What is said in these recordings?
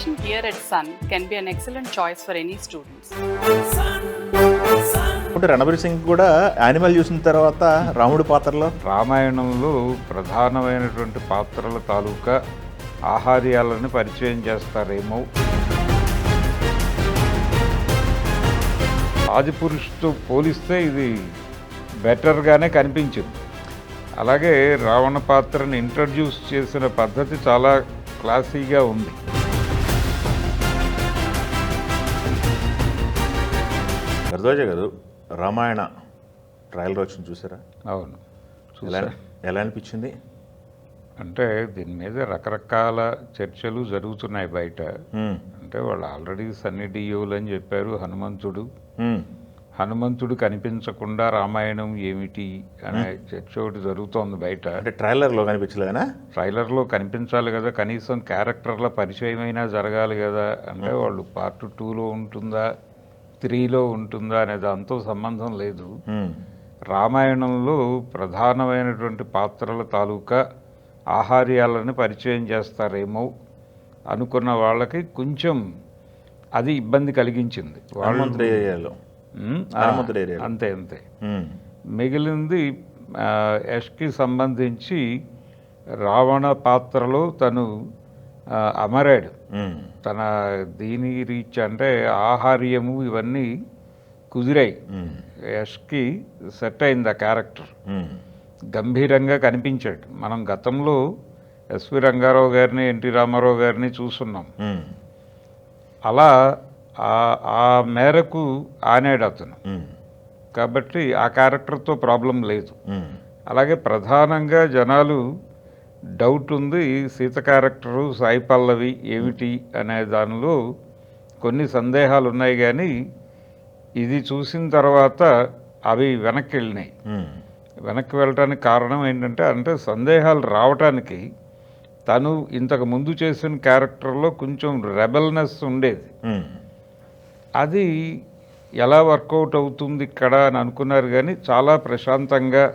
Education here at Sun can be an excellent choice for any students. అంటే రణబీర్ సింగ్ కూడా animal చూసిన తర్వాత రాముడి పాత్రలో రామాయణంలో ప్రధానమైనటువంటి పాత్రల తాలూకా ఆహార్యాలను పరిచయం చేస్తారేమో. ఆదిపురుషుతో పోలిస్తే ఇది బెటర్గానే కనిపించింది. అలాగే రావణ పాత్రను ఇంట్రడ్యూస్ చేసిన పద్ధతి చాలా క్లాసీగా ఉంది. భరద్వాజ గారు రామాయణ ట్రయల్ వచ్చింది చూసారా? అవును, ఎలా అనిపించింది? అంటే దీని మీద రకరకాల చర్చలు జరుగుతున్నాయి బయట. అంటే వాళ్ళు ఆల్రెడీ సన్నీ డియోల్ అని చెప్పారు. హనుమంతుడు కనిపించకుండా రామాయణం ఏమిటి అనే చర్చ ఒకటి జరుగుతోంది బయట. అంటే ట్రైలర్లో కనిపించలేదనా? ట్రైలర్లో కనిపించాలి కదా, కనీసం క్యారెక్టర్ల పరిచయం అయినా జరగాలి కదా. అంటే వాళ్ళు పార్ట్ 2లో ఉంటుందా 3లో ఉంటుందా అనే దాంతో సంబంధం లేదు. రామాయణంలో ప్రధానమైనటువంటి పాత్రల తాలూకా ఆహార్యాలను పరిచయం చేస్తారేమో అనుకున్న వాళ్ళకి కొంచెం అది ఇబ్బంది కలిగించింది. ఏరియాలో అంతే అంతే. మిగిలింది యష్కి సంబంధించి రావణ పాత్రలో తను అమరాడు. తన దీని రీచ్ అంటే ఆహార్యము ఇవన్నీ కుదిరాయి. యష్కి సెట్ అయింది ఆ క్యారెక్టర్. గంభీరంగా కనిపించాడు. మనం గతంలో ఎస్వి రంగారావు గారిని, ఎన్టీ రామారావు గారిని చూస్తున్నాం. అలా ఆ మేరకు ఆనాడు అతను. కాబట్టి ఆ క్యారెక్టర్తో ప్రాబ్లం లేదు. అలాగే ప్రధానంగా జనాలు డౌట్ ఉంది, సీత క్యారెక్టరు సాయి పల్లవి ఏమిటి అనే దానిలో కొన్ని సందేహాలు ఉన్నాయి. కానీ ఇది చూసిన తర్వాత అవి వెనక్కి వెళ్ళినాయి. వెనక్కి వెళ్ళటానికి కారణం ఏంటంటే, అంటే సందేహాలు రావటానికి తను ఇంతకు ముందు చేసిన క్యారెక్టర్లో కొంచెం రెబల్నెస్ ఉండేది. అది ఎలా వర్కౌట్ అవుతుంది ఇక్కడ అని అనుకున్నారు. కానీ చాలా ప్రశాంతంగా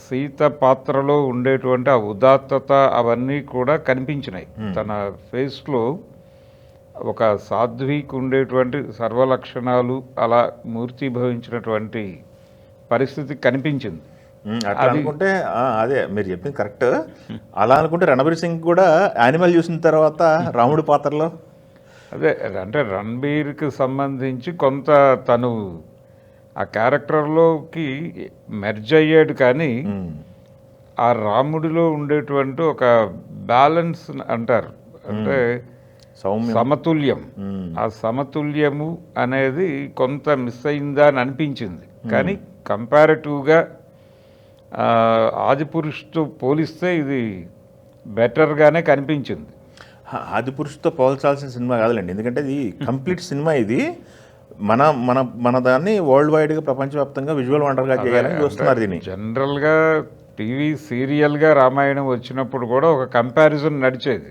సీత పాత్రలో ఉండేటువంటి ఆ ఉదాత్తత అవన్నీ కూడా కనిపించినాయి. తన ఫేస్లో ఒక సాధ్వికి ఉండేటువంటి సర్వలక్షణాలు అలా మూర్తిభవించినటువంటి పరిస్థితి కనిపించింది. అనుకుంటే అదే మీరు చెప్పింది కరెక్ట్. అలా అనుకుంటే రణబీర్ సింగ్ కూడా యానిమల్ చూసిన తర్వాత రాముడి పాత్రలో అదే అంటే రణబీర్కి సంబంధించి కొంత తను ఆ క్యారెక్టర్లోకి మెర్జ్ అయ్యాడు. కానీ ఆ రాముడిలో ఉండేటువంటి ఒక బ్యాలెన్స్ అంటారు, అంటే సమతుల్యం, ఆ సమతుల్యము అనేది కొంత మిస్ అయిందా అని అనిపించింది. కానీ కంపారిటివ్గా ఆదిపురుషుతో పోలిస్తే ఇది బెటర్గానే కనిపించింది. ఆదిపురుషుతో పోల్చాల్సిన సినిమా కాదులేండి, ఎందుకంటే ఇది కంప్లీట్ సినిమా. ఇది మన మన మన దాన్ని వరల్డ్ వైడ్గా ప్రపంచవ్యాప్తంగా విజువల్ వండర్గా చేయాలని చూస్తున్నారు. దీన్ని జనరల్గా టీవీ సీరియల్గా రామాయణం వచ్చినప్పుడు కూడా ఒక కంపారిజన్ నడిచేది.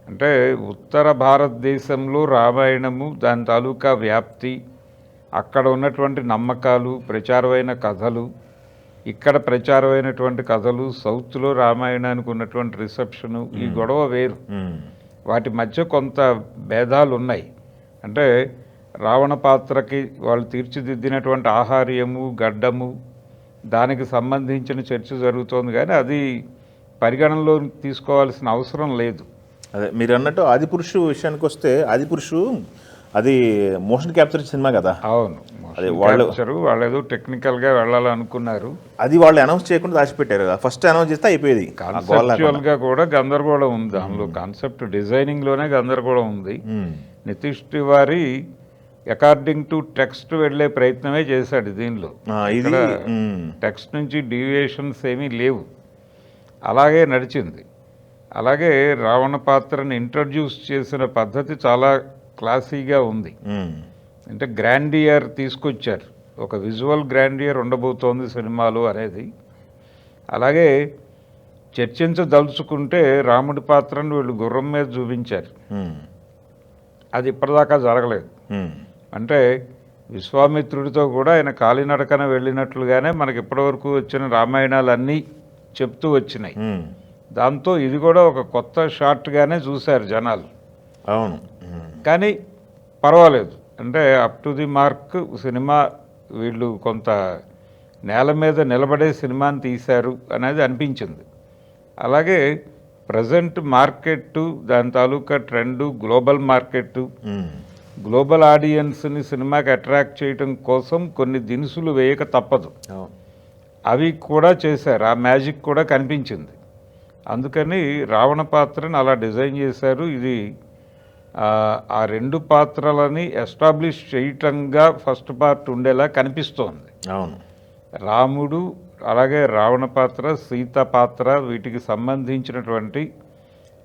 అంటే ఉత్తర భారతదేశంలో రామాయణము, దాని తాలూకా వ్యాప్తి, అక్కడ ఉన్నటువంటి నమ్మకాలు, ప్రచారమైన కథలు, ఇక్కడ ప్రచారమైనటువంటి కథలు, సౌత్లో రామాయణానికి ఉన్నటువంటి రిసెప్షను, ఈ గొడవ వేరు. వాటి మధ్య కొంత భేదాలు ఉన్నాయి. అంటే రావణ పాత్రకి వాళ్ళు తీర్చిదిద్దినటువంటి ఆహార్యము, గడ్డము, దానికి సంబంధించిన చర్చ జరుగుతోంది. కానీ అది పరిగణనలో తీసుకోవాల్సిన అవసరం లేదు. అదే మీరు అన్నట్టు ఆదిపురుషు విషయానికి వస్తే, ఆదిపురుషు అది మోషన్ క్యాప్చర్ సినిమా కదా. అవును, అదే వాళ్ళు ఏదో టెక్నికల్గా వెళ్ళాలనుకున్నారు. అది వాళ్ళు అనౌన్స్ చేయకుండా దాచిపెట్టారు కదా. ఫస్ట్ అనౌన్స్ చేస్తే అయిపోయేది. కాన్సెప్చువల్గా కూడా గందరగోళం ఉంది దానిలో. కాన్సెప్ట్ డిజైనింగ్లోనే గందరగోళం ఉంది. Nitish Tiwari according to text వెళ్ళే ప్రయత్నమే చేశాడు దీనిలో. టెక్స్ట్ నుంచి డీవియేషన్స్ ఏమీ లేవు, అలాగే నడిచింది. అలాగే రావణ పాత్రను ఇంట్రడ్యూస్ చేసిన పద్ధతి చాలా క్లాసీగా ఉంది. అంటే గ్రాండియర్ తీసుకొచ్చారు, ఒక విజువల్ గ్రాండియర్ ఉండబోతోంది సినిమాలో అనేది. అలాగే చర్చించదలుచుకుంటే రాముడి పాత్రను వీళ్ళు గుర్రం మీద చూపించారు. అది ఇప్పటిదాకా జరగలేదు. అంటే విశ్వామిత్రుడితో కూడా ఆయన కాలినడకన వెళ్ళినట్లుగానే మనకి ఇప్పటివరకు వచ్చిన రామాయణాలన్నీ చెప్తూ వచ్చినాయి. దాంతో ఇది కూడా ఒక కొత్త షాట్గానే చూశారు జనాలు. అవును. కానీ పర్వాలేదు, అంటే up to the mark cinema వీళ్ళు కొంత నేల మీద నిలబడే సినిమాని తీశారు అనేది అనిపించింది. అలాగే ప్రజెంట్ మార్కెట్టు, దాని తాలూకా ట్రెండు, గ్లోబల్ మార్కెట్టు, గ్లోబల్ ఆడియన్స్ని సినిమాకి అట్రాక్ట్ చేయడం కోసం కొన్ని దినుసులు వేయక తప్పదు. అవి కూడా చేశారు, ఆ మ్యాజిక్ కూడా కనిపించింది. అందుకని రావణ పాత్రని అలా డిజైన్ చేశారు. ఇది ఆ రెండు పాత్రలని ఎస్టాబ్లిష్ చేయటంగా ఫస్ట్ పార్ట్ ఉండేలా కనిపిస్తోంది. అవును. రాముడు, అలాగే రావణ పాత్ర, సీత పాత్ర, వీటికి సంబంధించినటువంటి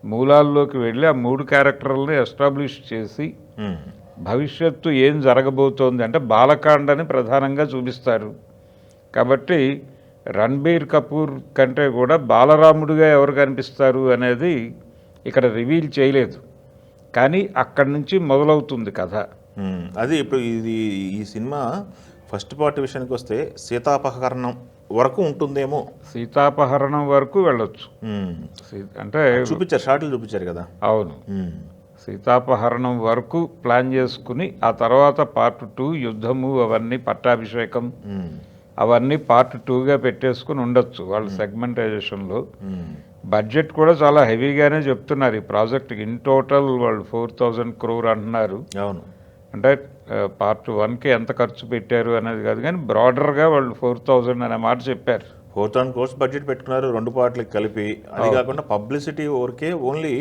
మూలాల్లోకి వెళ్ళి ఆ 3 క్యారెక్టర్లని ఎస్టాబ్లిష్ చేసి భవిష్యత్తు ఏం జరగబోతోంది అంటే బాలకాండని ప్రధానంగా చూపిస్తారు. కాబట్టి రణబీర్ కపూర్ కంటే కూడా బాలరాముడిగా ఎవరు కనిపిస్తారు అనేది ఇక్కడ రివీల్ చేయలేదు, కానీ అక్కడి నుంచి మొదలవుతుంది కథ. అది ఇప్పుడు ఈ సినిమా ఫస్ట్ పార్ట్ విషయానికి వస్తే సీతాపహరణం వరకు ఉంటుందేమో. సీతాపహరణం వరకు వెళ్ళొచ్చు. అంటే చూపించారు, షార్ట్లు చూపించారు కదా. అవును, సీతాపహరణం వరకు ప్లాన్ చేసుకుని ఆ తర్వాత పార్ట్ 2 యుద్ధము, అవన్నీ పట్టాభిషేకం, అవన్నీ పార్ట్ 2గా పెట్టేసుకుని ఉండొచ్చు వాళ్ళ సెగ్మెంటైజేషన్లో. బడ్జెట్ కూడా చాలా హెవీగానే చెప్తున్నారు ఈ ప్రాజెక్ట్కి. ఇన్ టోటల్ వాళ్ళు 4,000 crore అంటున్నారు. అవును. అంటే పార్ట్ 1కి ఎంత ఖర్చు పెట్టారు అనేది కాదు, కానీ బ్రాడర్గా వాళ్ళు 4,000 అనే మాట చెప్పారు. 4,000 crores బడ్జెట్ పెట్టుకున్నారు 2 పార్ట్లకి కలిపి. అది కాకుండా పబ్లిసిటీ ఊరికే ఓన్లీ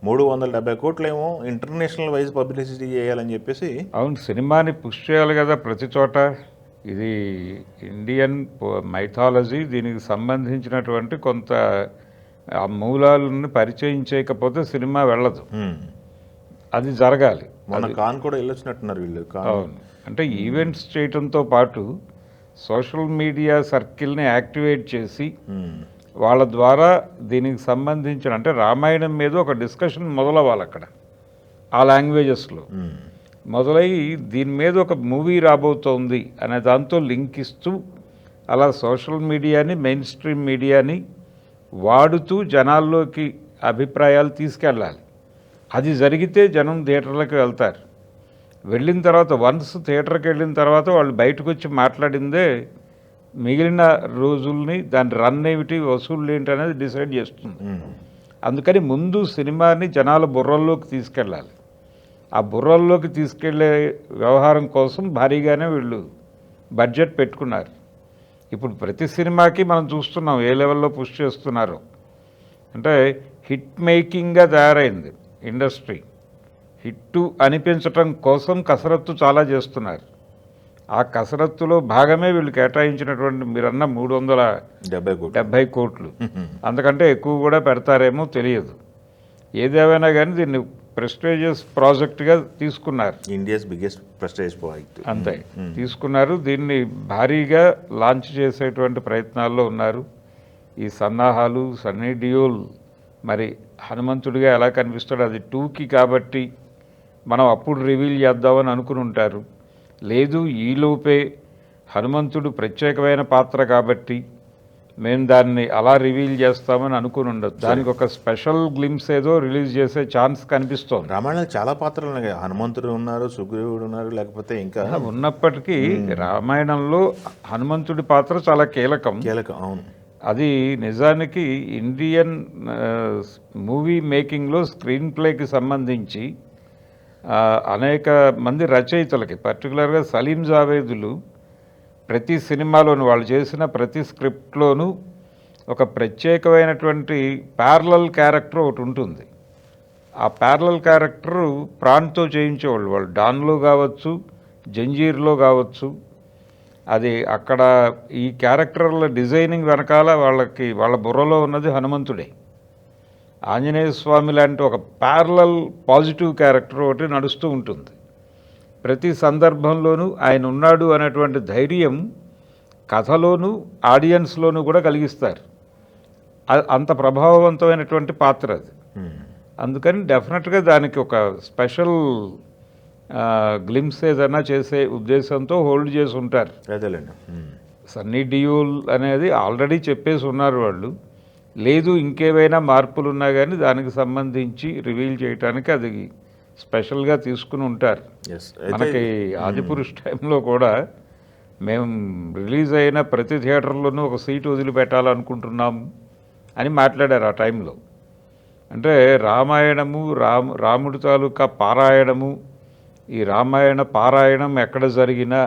370 కోట్లేమో ఇంటర్నేషనల్ వైజ్ పబ్లిసిటీ చేయాలని చెప్పేసి. అవును, సినిమాని పుష్ చేయాలి కదా ప్రతి చోట. ఇది ఇండియన్ మైథాలజీ, దీనికి సంబంధించినటువంటి కొంత ఆ మూలాలను పరిచయం చేయకపోతే సినిమా వెళ్ళదు. అది జరగాలి. మన కాన్ కూడా వెళ్ళొచ్చినట్టున్నారు వీళ్ళు. అవును, అంటే ఈవెంట్స్ చేయడంతో పాటు సోషల్ మీడియా సర్కిల్ని యాక్టివేట్ చేసి వాళ్ళ ద్వారా దీనికి సంబంధించిన, అంటే రామాయణం మీద ఒక డిస్కషన్ మొదలవ్వాలి అక్కడ, ఆ లాంగ్వేజెస్లో మొదలయ్యి దీని మీద ఒక మూవీ రాబోతోంది అనే దాంతో లింక్ ఇస్తూ అలా సోషల్ మీడియాని, మెయిన్ స్ట్రీమ్ మీడియాని వాడుతూ జనాల్లోకి అభిప్రాయాలు తీసుకెళ్ళాలి. అది జరిగితే జనం థియేటర్లకు వెళ్తారు. వెళ్ళిన తర్వాత వన్స్ థియేటర్కి వెళ్ళిన తర్వాత వాళ్ళు బయటకు వచ్చి మాట్లాడిందే మిగిలిన రోజుల్ని, దాని రన్ ఏమిటి, వసూళ్ళు ఏంటి అనేది డిసైడ్ చేస్తుంది. అందుకని ముందు సినిమాని జనాల బుర్రల్లోకి తీసుకెళ్ళాలి. ఆ బుర్రల్లోకి తీసుకెళ్లే వ్యవహారం కోసం భారీగానే వీళ్ళు బడ్జెట్ పెట్టుకున్నారు. ఇప్పుడు ప్రతి సినిమాకి మనం చూస్తున్నాం ఏ లెవెల్లో పుష్ చేస్తున్నారు. అంటే హిట్ మేకింగ్గా తయారైంది ఇండస్ట్రీ. హిట్టు అనిపించటం కోసం కసరత్తు చాలా చేస్తున్నారు. ఆ కసరత్తులో భాగమే వీళ్ళు కేటాయించినటువంటి మీరన్న 370 కోట్లు, అంతకంటే ఎక్కువ కూడా పెడతారేమో తెలియదు. ఏదేమైనా కానీ దీన్ని ప్రెస్టీజియస్ ప్రాజెక్ట్గా తీసుకున్నారు. ఇండియాస్ బిగ్గెస్ట్ ప్రెస్టీజ్ ప్రాజెక్ట్ అంతే తీసుకున్నారు. దీన్ని భారీగా లాంచ్ చేసేటువంటి ప్రయత్నాల్లో ఉన్నారు. ఈ సన్నాహాలు, సన్నీ డియోల్ మరి హనుమంతుడిగా ఎలా కనిపిస్తాడు, అది 2కి కాబట్టి మనం అప్పుడు రివీల్ చేద్దామని అనుకుని ఉంటారు. లేదు, ఈలోపే హనుమంతుడు ప్రత్యేకమైన పాత్ర కాబట్టి మేము దాన్ని అలా రివీల్ చేస్తామని అనుకుని ఉండదు. దానికి ఒక స్పెషల్ గ్లిమ్స్ ఏదో రిలీజ్ చేసే ఛాన్స్ కనిపిస్తోంది. రామాయణంలో చాలా పాత్రలు ఉన్నాయి, హనుమంతుడు ఉన్నారు, సుగ్రీవుడు ఉన్నారు, లేకపోతే ఇంకా ఉన్నప్పటికీ రామాయణంలో హనుమంతుడి పాత్ర చాలా కీలకం. అవును. అది నిజానికి ఇండియన్ మూవీ మేకింగ్లో స్క్రీన్ ప్లేకి సంబంధించి అనేక మంది రచయితలకి, పర్టికులర్గా సలీం జావేదులు ప్రతి సినిమాలోను వాళ్ళు చేసిన ప్రతి స్క్రిప్ట్లోనూ ఒక ప్రత్యేకమైనటువంటి ప్యారలల్ క్యారెక్టర్ ఒకటి ఉంటుంది. ఆ ప్యారలల్ క్యారెక్టరు ప్రాణ్తో చేయించేవాళ్ళు. వాళ్ళు డాన్లో కావచ్చు, జంజీర్లో కావచ్చు. అది అక్కడ ఈ క్యారెక్టర్ల డిజైనింగ్ వెనకాల వాళ్ళ బుర్రలో ఉన్నది హనుమంతుడే. ఆంజనేయ స్వామి లాంటి ఒక ప్యారలల్ పాజిటివ్ క్యారెక్టర్ ఒకటి నడుస్తూ ఉంటుంది. ప్రతి సందర్భంలోనూ ఆయన ఉన్నాడు అనేటువంటి ధైర్యం కథలోనూ ఆడియన్స్లోనూ కూడా కలిగిస్తారు. అంత ప్రభావవంతమైనటువంటి పాత్ర అది. అందుకని డెఫినెట్గా దానికి ఒక స్పెషల్ గ్లిమ్స్ ఏదైనా చేసే ఉద్దేశంతో హోల్డ్ చేసి ఉంటారు. అదేలేండి. సన్నీ డియోల్ అనేది ఆల్రెడీ చెప్పేసి ఉన్నారు వాళ్ళు. లేదు ఇంకేమైనా మార్పులు ఉన్నా కానీ దానికి సంబంధించి రివీల్ చేయడానికి అది స్పెషల్గా తీసుకుని ఉంటారు. ఎస్ మనకి ఆదిపురుష్ టైంలో కూడా మేము రిలీజ్ అయిన ప్రతి థియేటర్లోనూ ఒక సీటు వదిలిపెట్టాలనుకుంటున్నాము అని మాట్లాడారు ఆ టైంలో. అంటే రామాయణము రాముడి తాలూకా పారాయణము, ఈ రామాయణ పారాయణం ఎక్కడ జరిగినా,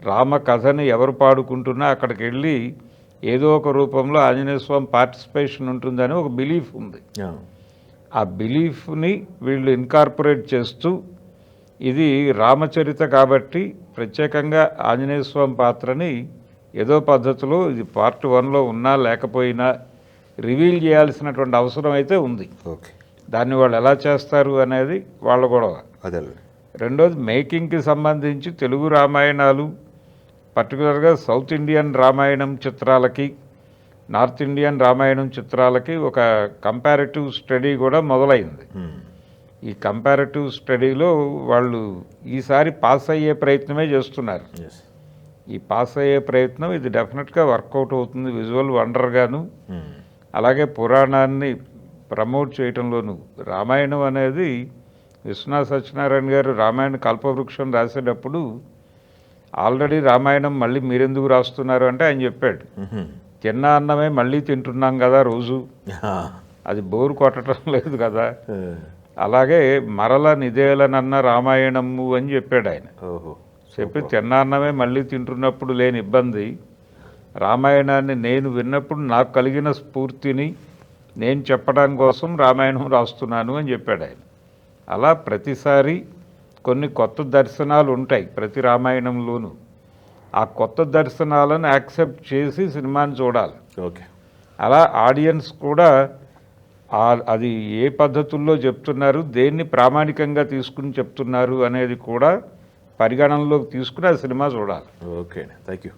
రామ కథని ఎవరు పాడుకుంటున్నా అక్కడికి వెళ్ళి ఏదో ఒక రూపంలో ఆంజనేయ స్వామి పార్టిసిపేషన్ ఉంటుందని ఒక బిలీఫ్ ఉంది. ఆ బిలీఫ్ని వీళ్ళు ఇన్కార్పొరేట్ చేస్తూ ఇది రామచరిత కాబట్టి ప్రత్యేకంగా ఆంజనేయ స్వామి పాత్రని ఏదో పద్ధతిలో ఇది పార్ట్ 1లో ఉన్నా లేకపోయినా రివీల్ చేయాల్సినటువంటి అవసరం అయితే ఉంది. ఓకే, దాన్ని వాళ్ళు ఎలా చేస్తారు అనేది వాళ్ళ గొడవ. అదే. రెండోది మేకింగ్కి సంబంధించి తెలుగు రామాయణాలు, పర్టికులర్గా సౌత్ ఇండియన్ రామాయణం చిత్రాలకి, నార్త్ ఇండియన్ రామాయణం చిత్రాలకి ఒక కంపారిటివ్ స్టడీ కూడా మొదలైంది. ఈ కంపారిటివ్ స్టడీలో వాళ్ళు ఈసారి పాస్ అయ్యే ప్రయత్నమే చేస్తున్నారు. ఈ పాస్ అయ్యే ప్రయత్నం ఇది డెఫినెట్గా వర్కౌట్ అవుతుంది, విజువల్ వండర్గాను. అలాగే పురాణాన్ని ప్రమోట్ చేయటంలోనూ. రామాయణం అనేది విశ్వనాథ సత్యనారాయణ గారు రామాయణ కల్పవృక్షం రాసేటప్పుడు ఆల్రెడీ రామాయణం మళ్ళీ మీరెందుకు రాస్తున్నారు అంటే ఆయన చెప్పాడు, తిన్న అన్నమే మళ్ళీ తింటున్నాం కదా రోజు, అది బోరు కొట్టడం లేదు కదా, అలాగే మరల నిదేలనన్న రామాయణము అని చెప్పాడు ఆయన. చెప్పి తిన్న అన్నమే మళ్ళీ తింటున్నప్పుడు లేని ఇబ్బంది, రామాయణాన్ని నేను విన్నప్పుడు నాకు కలిగిన స్ఫూర్తిని నేను చెప్పడం కోసం రామాయణం రాస్తున్నాను అని చెప్పాడు ఆయన. అలా ప్రతిసారి కొన్ని కొత్త దర్శనాలు ఉంటాయి ప్రతి రామాయణంలోనూ. ఆ కొత్త దర్శనాలను యాక్సెప్ట్ చేసి సినిమాని చూడాలి. ఓకే, అలా ఆడియన్స్ కూడా అది ఏ పద్ధతుల్లో చెప్తున్నారు, దేన్ని ప్రామాణికంగా తీసుకుని చెప్తున్నారు అనేది కూడా పరిగణనలోకి తీసుకుని ఆ సినిమా చూడాలి. Okay, thank you.